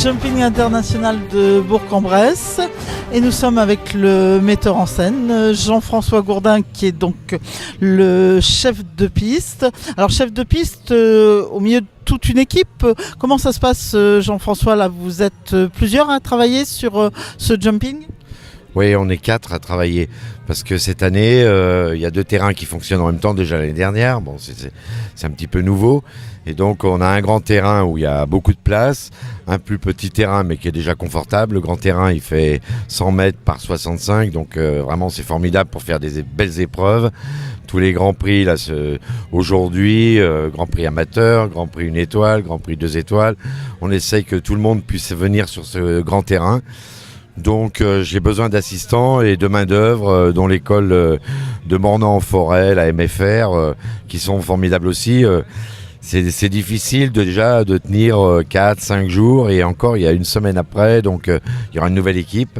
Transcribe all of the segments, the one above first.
Jumping International de Bourg-en-Bresse et nous sommes avec le metteur en scène Jean-François Gourdin qui est donc le chef de piste. Alors chef de piste au milieu de toute une équipe, comment ça se passe Jean-François là? Vous êtes plusieurs à travailler sur ce jumping? Oui, on est 4 à travailler parce que cette année, il y a 2 terrains qui fonctionnent en même temps déjà l'année dernière. Bon, c'est un petit peu nouveau. Et donc, on a un grand terrain où il y a beaucoup de place, un plus petit terrain mais qui est déjà confortable. Le grand terrain, il fait 100 mètres par 65, donc vraiment, c'est formidable pour faire des belles épreuves. Tous les grands prix, là, aujourd'hui, Grand Prix amateur, Grand Prix 1 étoile, Grand Prix 2 étoiles. On essaye que tout le monde puisse venir sur ce grand terrain. Donc j'ai besoin d'assistants et de main d'œuvre dont l'école de Mornan-en-Forêt, la MFR, qui sont formidables aussi. C'est difficile déjà de tenir 4-5 jours et encore il y a une semaine après, donc il y aura une nouvelle équipe.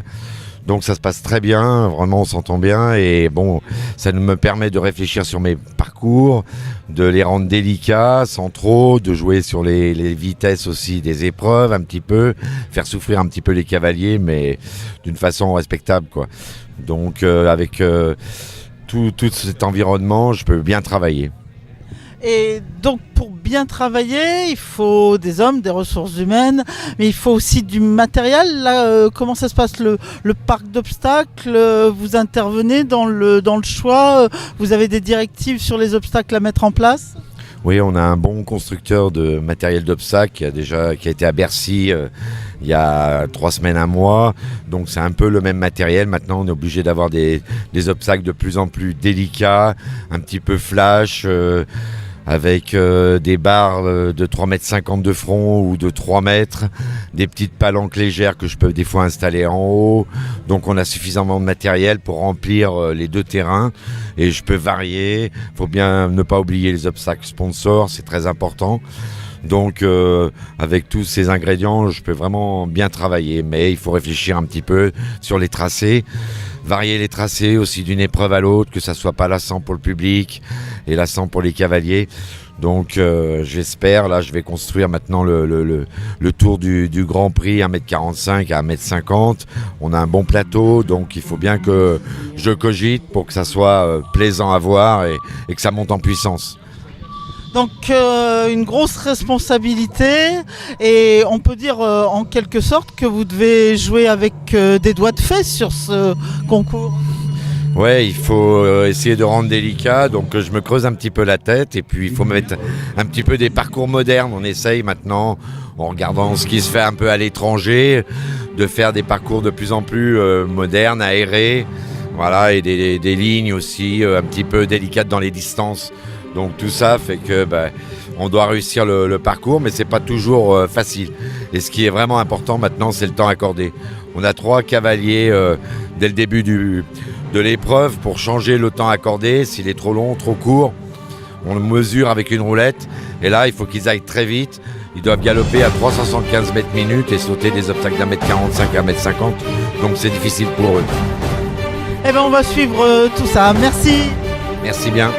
Donc ça se passe très bien, vraiment on s'entend bien et bon, ça me permet de réfléchir sur mes parcours, de les rendre délicats sans trop, de jouer sur les vitesses aussi des épreuves un petit peu, faire souffrir un petit peu les cavaliers mais d'une façon respectable quoi. Donc avec tout cet environnement, je peux bien travailler. Et donc pour bien travailler, il faut des hommes, des ressources humaines, mais il faut aussi du matériel. Là, comment ça se passe le parc d'obstacles? Vous intervenez dans le choix? Vous avez des directives sur les obstacles à mettre en place? Oui, on a un bon constructeur de matériel d'obstacles qui a été à Bercy il y a 3 semaines, 1 mois. Donc c'est un peu le même matériel. Maintenant, on est obligé d'avoir des obstacles de plus en plus délicats, un petit peu flash, avec des barres de 3,50 m de front ou de 3 mètres, des petites palanques légères que je peux des fois installer en haut. Donc on a suffisamment de matériel pour remplir les 2 terrains et je peux varier. Il faut bien ne pas oublier les obstacles sponsors, c'est très important. Donc avec tous ces ingrédients, je peux vraiment bien travailler, mais il faut réfléchir un petit peu sur les tracés. Varier les tracés aussi d'une épreuve à l'autre, que ça soit pas lassant pour le public et lassant pour les cavaliers. Donc j'espère, là je vais construire maintenant le tour du Grand Prix 1,45 m à 1,50 m. On a un bon plateau, donc il faut bien que je cogite pour que ça soit plaisant à voir et que ça monte en puissance. Donc une grosse responsabilité et on peut dire en quelque sorte que vous devez jouer avec des doigts de fée sur ce concours. Ouais, il faut essayer de rendre délicat, donc je me creuse un petit peu la tête et puis il faut mettre un petit peu des parcours modernes. On essaye maintenant, en regardant ce qui se fait un peu à l'étranger, de faire des parcours de plus en plus modernes, aérés, voilà, et des lignes aussi un petit peu délicates dans les distances. Donc tout ça fait que on doit réussir le parcours, mais c'est pas toujours facile. Et ce qui est vraiment important maintenant, c'est le temps accordé. On a 3 cavaliers dès le début de l'épreuve pour changer le temps accordé. S'il est trop long, trop court, on le mesure avec une roulette. Et là, il faut qu'ils aillent très vite. Ils doivent galoper à 375 mètres minute et sauter des obstacles d'1,45 m à 1,50 m. Donc c'est difficile pour eux. Eh bien, on va suivre tout ça. Merci. Merci bien.